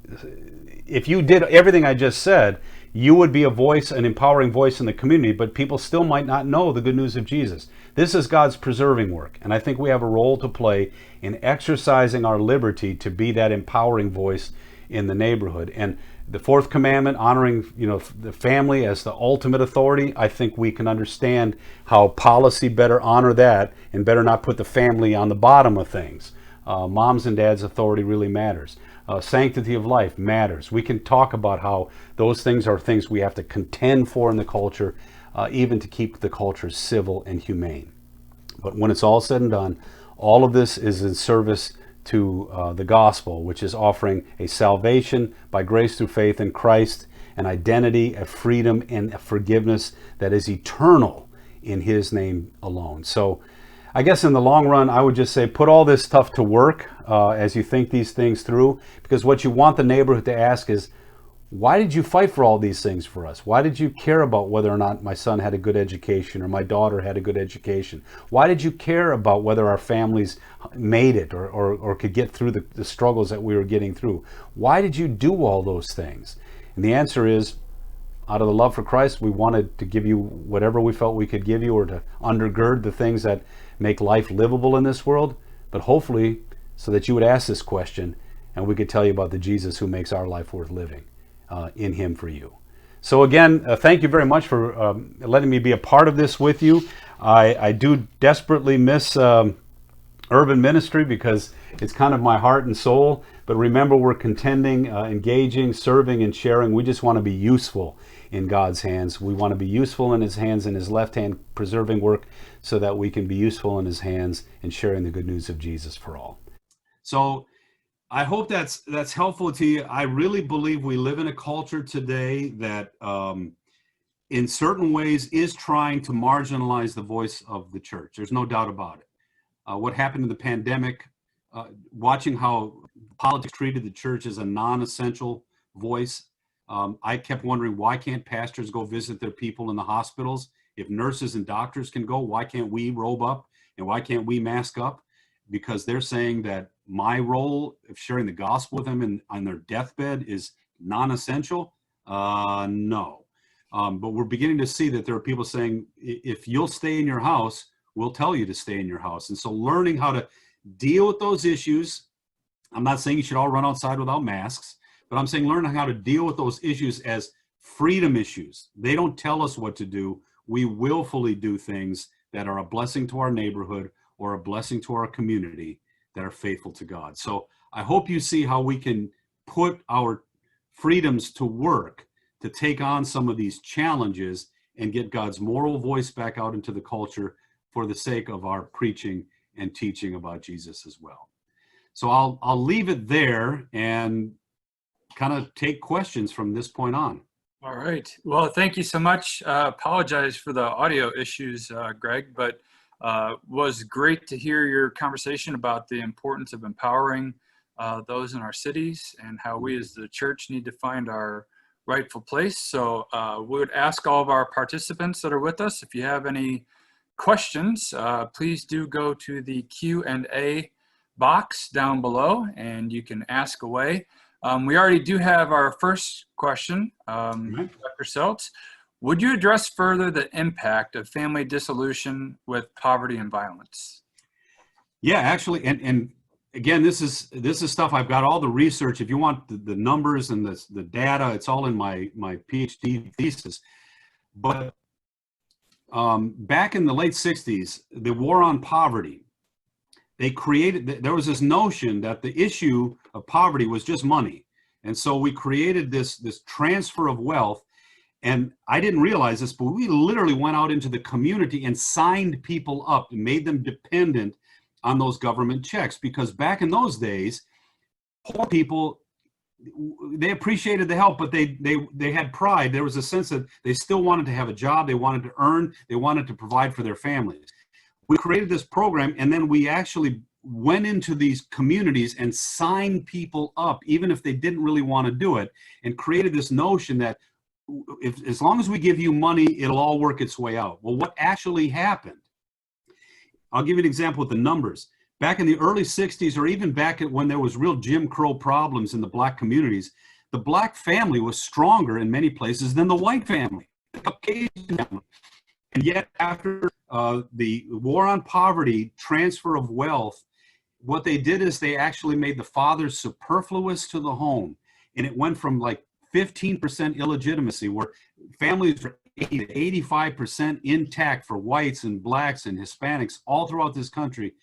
if you did everything I just said, you would be a voice, an empowering voice in the community, but people still might not know the good news of Jesus. This is God's preserving work, and I think we have a role to play in exercising our liberty to be that empowering voice in the neighborhood. And the fourth commandment, honoring the family as the ultimate authority, I think we can understand how policy better honor that and better not put the family on the bottom of things. Moms and dads' authority really matters. Sanctity of life matters. We can talk about how those things are things we have to contend for in the culture, even to keep the culture civil and humane. But when it's all said and done, all of this is in service to the gospel, which is offering a salvation by grace through faith in Christ, an identity, a freedom, and a forgiveness that is eternal in His name alone. So I guess in the long run, I would just say put all this stuff to work as you think these things through, because what you want the neighborhood to ask is, why did you fight for all these things for us? Why did you care about whether or not my son had a good education or my daughter had a good education? Why did you care about whether our families made it or could get through the struggles that we were getting through? Why did you do all those things? And the answer is, out of the love for Christ, we wanted to give you whatever we felt we could give you, or to undergird the things that make life livable in this world, but hopefully so that you would ask this question and we could tell you about the Jesus who makes our life worth living in Him for you. So again, thank you very much for letting me be a part of this with you. I do desperately miss urban ministry because it's kind of my heart and soul, but remember, we're contending, engaging, serving, and sharing. We just want to be useful in God's hands. We want to be useful in His hands, in His left hand preserving work, so that we can be useful in His hands in sharing the good news of Jesus for all. So I hope that's helpful to you. I really believe we live in a culture today that in certain ways is trying to marginalize the voice of the church. There's no doubt about it. What happened in the pandemic, watching how politics treated the church as a non-essential voice. I kept wondering, why can't pastors go visit their people in the hospitals? If nurses and doctors can go, why can't we robe up and why can't we mask up? Because they're saying that my role of sharing the gospel with them on their deathbed is non-essential? No. But we're beginning to see that there are people saying, if you'll stay in your house, we'll tell you to stay in your house. And so learning how to deal with those issues, I'm not saying you should all run outside without masks, but I'm saying learn how to deal with those issues as freedom issues. They don't tell us what to do. We willfully do things that are a blessing to our neighborhood or a blessing to our community that are faithful to God. So I hope you see how we can put our freedoms to work to take on some of these challenges and get God's moral voice back out into the culture for the sake of our preaching and teaching about Jesus as well. So I'll leave it there and kind of take questions from this point on. All right. Well, thank you so much. Apologize for the audio issues, Greg, but was great to hear your conversation about the importance of empowering those in our cities and how we as the church need to find our rightful place. So we would ask all of our participants that are with us, if you have any questions, please do go to the Q&A box down below and you can ask away. We already do have our first question, Dr. Seltz. Would you address further the impact of family dissolution with poverty and violence? Yeah, actually, and again, this is stuff, I've got all the research. If you want the numbers and the data, it's all in my PhD thesis. But back in the late 60s, the war on poverty, there was this notion that the issue of poverty was just money. And so we created this transfer of wealth. And I didn't realize this, but we literally went out into the community and signed people up and made them dependent on those government checks, because back in those days, poor people, they appreciated the help, but they had pride. There was a sense that they still wanted to have a job, they wanted to earn, they wanted to provide for their families. We created this program, and then we actually went into these communities and signed people up, even if they didn't really want to do it, and created this notion that as long as we give you money, it'll all work its way out. Well, what actually happened? I'll give you an example with the numbers. Back in the early 60s, or even back when there was real Jim Crow problems in the black communities, the black family was stronger in many places than the white family, the Caucasian family. And yet after the war on poverty, transfer of wealth, what they did is they actually made the fathers superfluous to the home. And it went from like 15% illegitimacy, where families were 80 to 85% intact for whites and blacks and Hispanics all throughout this country.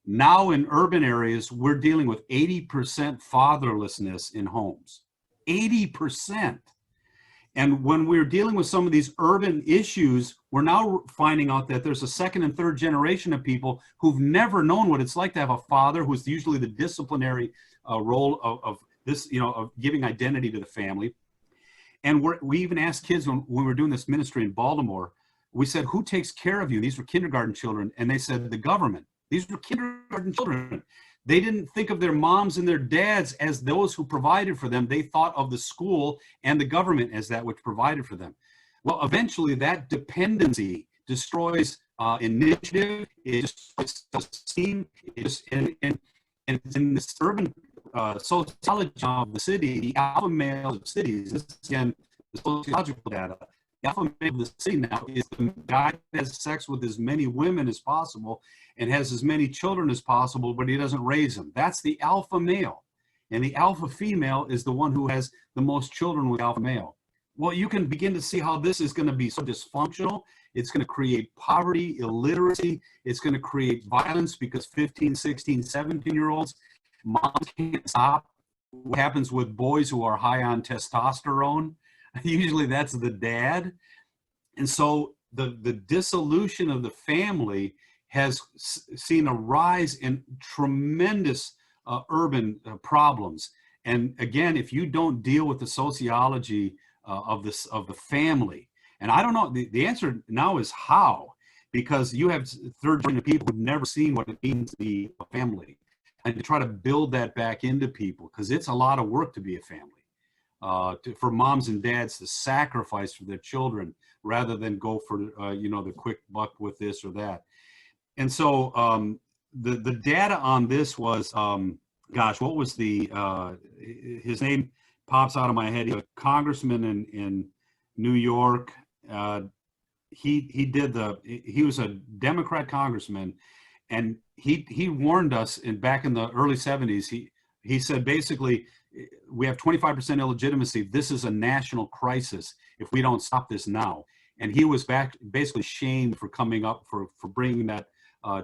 Now in urban areas, we're dealing with 80% fatherlessness in homes. 80%. And when we're dealing with some of these urban issues, we're now finding out that there's a second and third generation of people who've never known what it's like to have a father who's usually the disciplinary role of this, of giving identity to the family. And we even asked kids when we were doing this ministry in Baltimore, we said, who takes care of you? These were kindergarten children. And they said, the government. These were kindergarten children. They didn't think of their moms and their dads as those who provided for them. They thought of the school and the government as that which provided for them. Well, eventually that dependency destroys initiative, it destroys self-esteem, and in this urban sociology of the city, the alpha male of cities, this is again the sociological data, the alpha male of the city now is the guy that has sex with as many women as possible and has as many children as possible, but he doesn't raise them. That's the alpha male. And the alpha female is the one who has the most children with alpha male. Well, you can begin to see how this is going to be so dysfunctional. It's going to create poverty, illiteracy. It's going to create violence because 15, 16, 17-year-olds, moms can't stop. What happens with boys who are high on testosterone? Usually that's the dad. And so the dissolution of the family has seen a rise in tremendous urban problems. And again, if you don't deal with the sociology of the family, and I don't know, the answer now is how, because you have third generation people who've never seen what it means to be a family, and to try to build that back into people, because it's a lot of work to be a family, for moms and dads to sacrifice for their children rather than go for the quick buck with this or that. And so the data on this was, what was his name pops out of my head. He was a congressman in New York. He was a Democrat congressman, and he warned us back in the early 70s. He said basically, we have 25% illegitimacy. This is a national crisis if we don't stop this now. And he was basically shamed for coming up for bringing that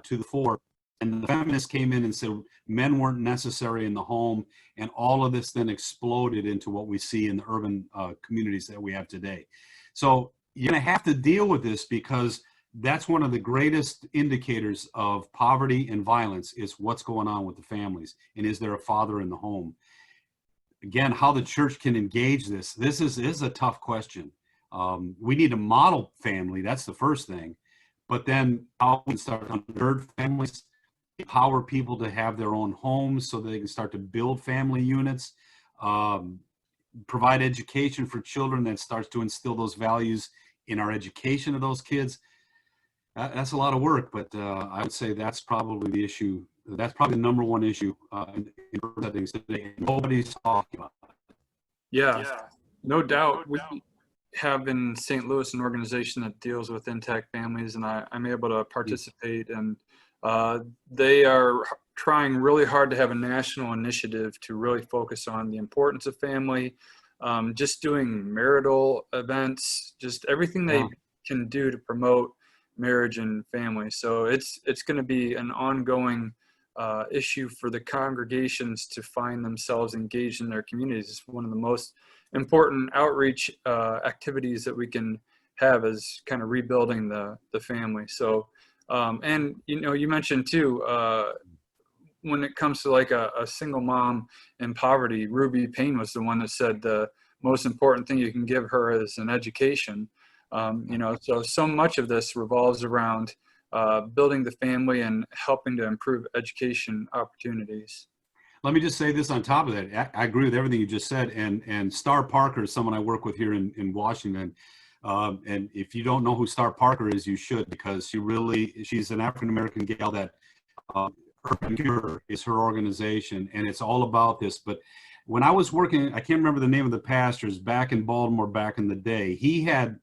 to the fore. And the feminists came in and said men weren't necessary in the home, and all of this then exploded into what we see in the urban communities that we have today. So you're going to have to deal with this, because that's one of the greatest indicators of poverty and violence, is what's going on with the families, and is there a father in the home? Again, how the church can engage this is a tough question. We need to model family, that's the first thing. But then how we can start to undergird families, empower people to have their own homes so they can start to build family units, provide education for children that starts to instill those values in our education of those kids. That's a lot of work, but I would say that's probably the issue. That's probably the number one issue in settings today. Nobody's talking about it. Yeah, no doubt. We have in St. Louis an organization that deals with intact families, and I'm able to participate, and they are trying really hard to have a national initiative to really focus on the importance of family, just doing marital events, just everything they can do to promote marriage and family. So it's going to be an ongoing issue for the congregations to find themselves engaged in their communities. It's one of the most important outreach activities that we can have, is kind of rebuilding the family. So and you mentioned too, when it comes to like a single mom in poverty, Ruby Payne was the one that said the most important thing you can give her is an education. You know, so much of this revolves around building the family and helping to improve education opportunities. Let me just say this on top of that. I agree with everything you just said. And Star Parker is someone I work with here in Washington. And if you don't know who Star Parker is, you should, because she's an African-American gal that Urban Cure is her organization, and it's all about this. But when I was working, I can't remember the name of the pastors back in Baltimore back in the day. He had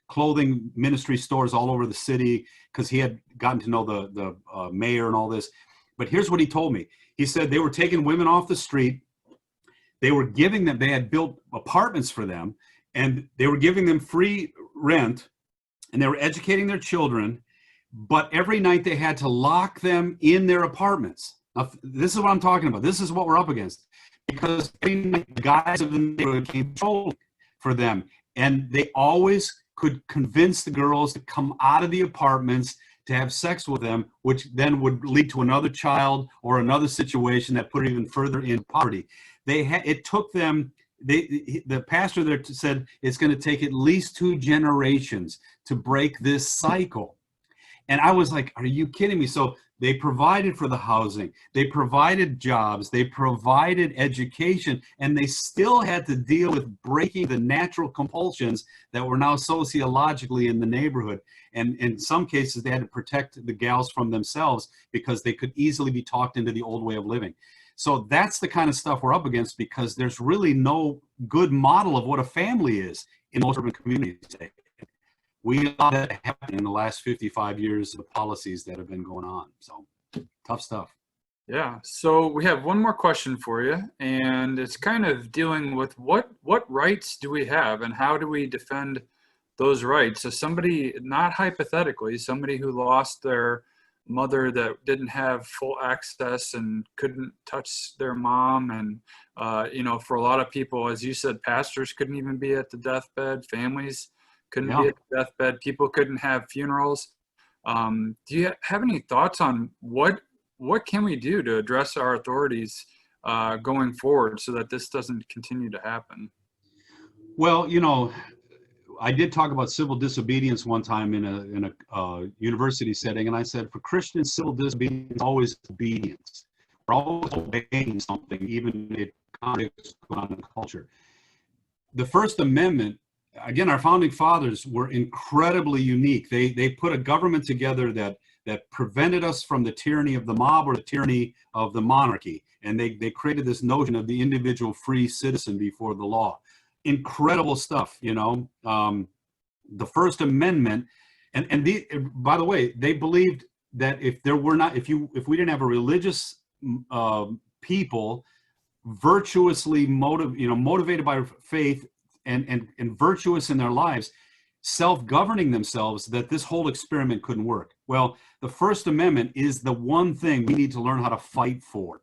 clothing ministry stores all over the city because he had gotten to know the mayor and all this. But here's what he told me. He said they were taking women off the street. They were giving them, they had built apartments for them, and they were giving them free rent, and they were educating their children. But every night they had to lock them in their apartments. Now, this is what I'm talking about. This is what we're up against. Because every night the guys of the neighborhood came patrolling for them. And they always could convince the girls to come out of the apartments to have sex with them, which then would lead to another child or another situation that put it even further in poverty. It took them, the pastor there said it's going to take at least 2 generations to break this cycle. And I was like, are you kidding me? So they provided for the housing, they provided jobs, they provided education, and they still had to deal with breaking the natural compulsions that were now sociologically in the neighborhood. And in some cases, they had to protect the gals from themselves because they could easily be talked into the old way of living. So that's the kind of stuff we're up against, because there's really no good model of what a family is in most urban communities today. We allowed that to happen in the last 55 years of the policies that have been going on. So tough stuff. Yeah. So we have one more question for you, and it's kind of dealing with what rights do we have and how do we defend those rights? So somebody, not hypothetically, somebody who lost their mother that didn't have full access and couldn't touch their mom. And, you know, for a lot of people, as you said, pastors couldn't even be at the deathbed, families couldn't be at the deathbed, people couldn't have funerals. Do you have any thoughts on what can we do to address our authorities going forward so that this doesn't continue to happen? Well, you know, I did talk about civil disobedience one time in a university setting, and I said, for Christians, civil disobedience is always obedience. We're always obeying something, even if it contradicts the culture. The First Amendment, again, our founding fathers were incredibly unique. They put a government together that prevented us from the tyranny of the mob or the tyranny of the monarchy. And they created this notion of the individual free citizen before the law. Incredible stuff, you know. The First Amendment, and by the way, they believed that if we didn't have a religious people virtuously motivated by faith and virtuous in their lives, self-governing themselves, that this whole experiment couldn't work. Well, the First Amendment is the one thing we need to learn how to fight for.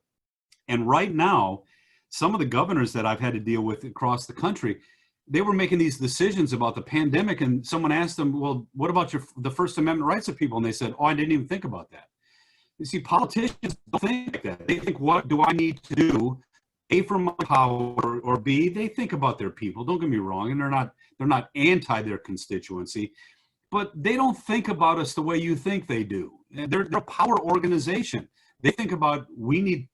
And right now, some of the governors that I've had to deal with across the country, they were making these decisions about the pandemic, and someone asked them, well, what about the First Amendment rights of people? And they said, oh, I didn't even think about that. You see, politicians don't think like that. They think, what do I need to do, A, for my power, or B, they think about their people. Don't get me wrong, and they're not anti their constituency, but they don't think about us the way you think they do. They're a power organization. They think about, we need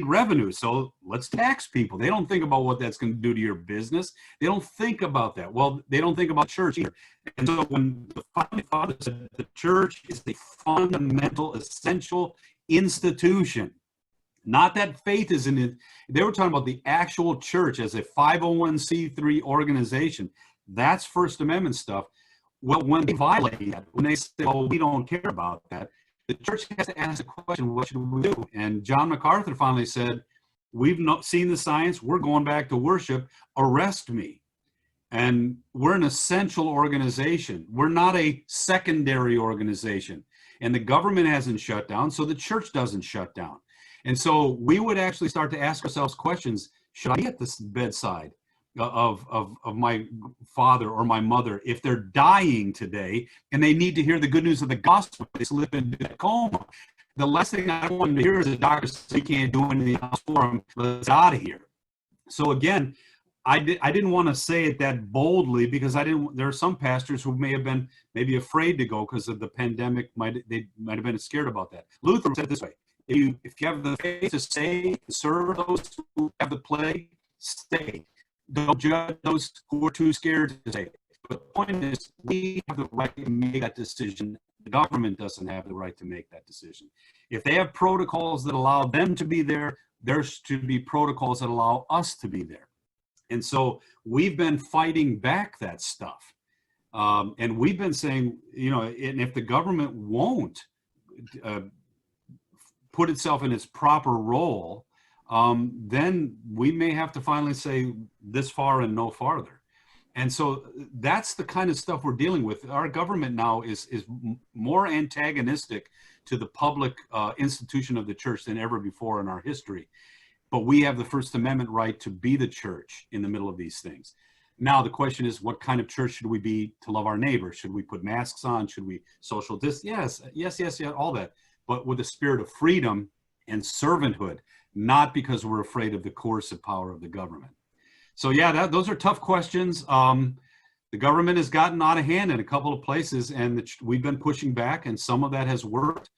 revenue, so let's tax people. They don't think about what that's going to do to your business. They don't think about that. Well, they don't think about church either. And so when the founding fathers said the church is a fundamental, essential institution, not that faith is in it. They were talking about the actual church as a 501c3 organization. That's First Amendment stuff. Well, when they violate that, when they say, well, we don't care about that, the church has to ask the question, what should we do? And John MacArthur finally said, we've not seen the science, we're going back to worship, arrest me. And we're an essential organization. We're not a secondary organization. And the government hasn't shut down, so the church doesn't shut down. And so we would actually start to ask ourselves questions, should I be at the bedside of my father or my mother if they're dying today and they need to hear the good news of the gospel? They slip into a coma. the last thing I want to hear is a doctor say he can't do anything else for him. Let's out of here. So again, I didn't want to say it that boldly because there are some pastors who may have been maybe afraid to go because of the pandemic. They might have been scared about that. Luther said it this way: if you have the faith to stay, serve those who have the plague, stay. Don't judge those who are too scared to stay. But the point is, we have the right to make that decision. The government doesn't have the right to make that decision. If they have protocols that allow them to be there, there should be protocols that allow us to be there. And so we've been fighting back that stuff. And we've been saying, and if the government won't put itself in its proper role, then we may have to finally say this far and no farther. And so that's the kind of stuff we're dealing with. Our government now is more antagonistic to the public institution of the church than ever before in our history. But we have the First Amendment right to be the church in the middle of these things. Now, the question is, what kind of church should we be to love our neighbor? Should we put masks on? Should we social distance? Yes, all that. But with a spirit of freedom and servanthood, not because we're afraid of the coercive power of the government. So yeah, those are tough questions. The government has gotten out of hand in a couple of places, and we've been pushing back, and some of that has worked.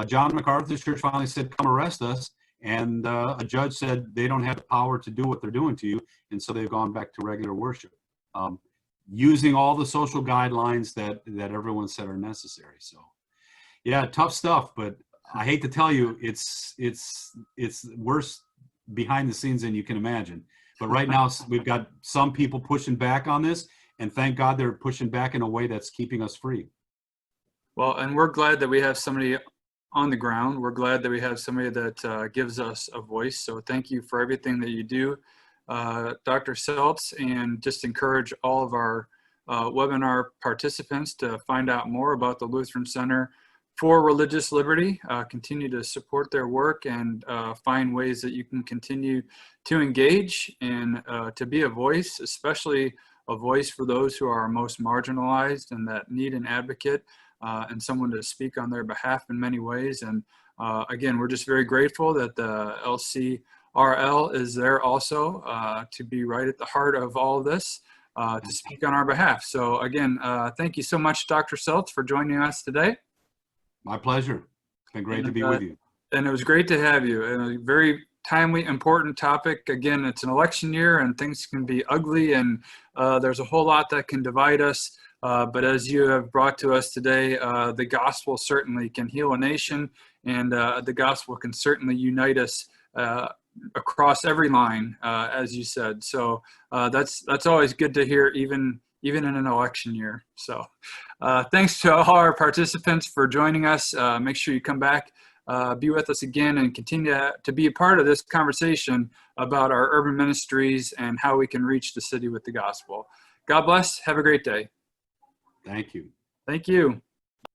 John MacArthur's church finally said, come arrest us. And a judge said they don't have the power to do what they're doing to you. And so they've gone back to regular worship, using all the social guidelines that everyone said are necessary. So yeah, tough stuff, but I hate to tell you, it's worse behind the scenes than you can imagine. But right now we've got some people pushing back on this, and thank God they're pushing back in a way that's keeping us free. Well, and we're glad that we have somebody on the ground. We're glad that we have somebody that gives us a voice. So thank you for everything that you do, Dr. Seltz, and just encourage all of our webinar participants to find out more about the Lutheran Center for Religious Liberty. Continue to support their work and find ways that you can continue to engage and to be a voice, especially a voice for those who are most marginalized and that need an advocate. And someone to speak on their behalf in many ways. And again, we're just very grateful that the LCRL is there also to be right at the heart of all of this, to speak on our behalf. So again, thank you so much, Dr. Seltz, for joining us today. My pleasure. It's been great to be with you. And it was great to have you. And a very timely, important topic. Again, it's an election year and things can be ugly, and there's a whole lot that can divide us. But as you have brought to us today, the gospel certainly can heal a nation, and the gospel can certainly unite us across every line, as you said. So that's always good to hear, even in an election year. So thanks to all our participants for joining us. Make sure you come back, be with us again, and continue to be a part of this conversation about our urban ministries and how we can reach the city with the gospel. God bless. Have a great day. Thank you. Thank you.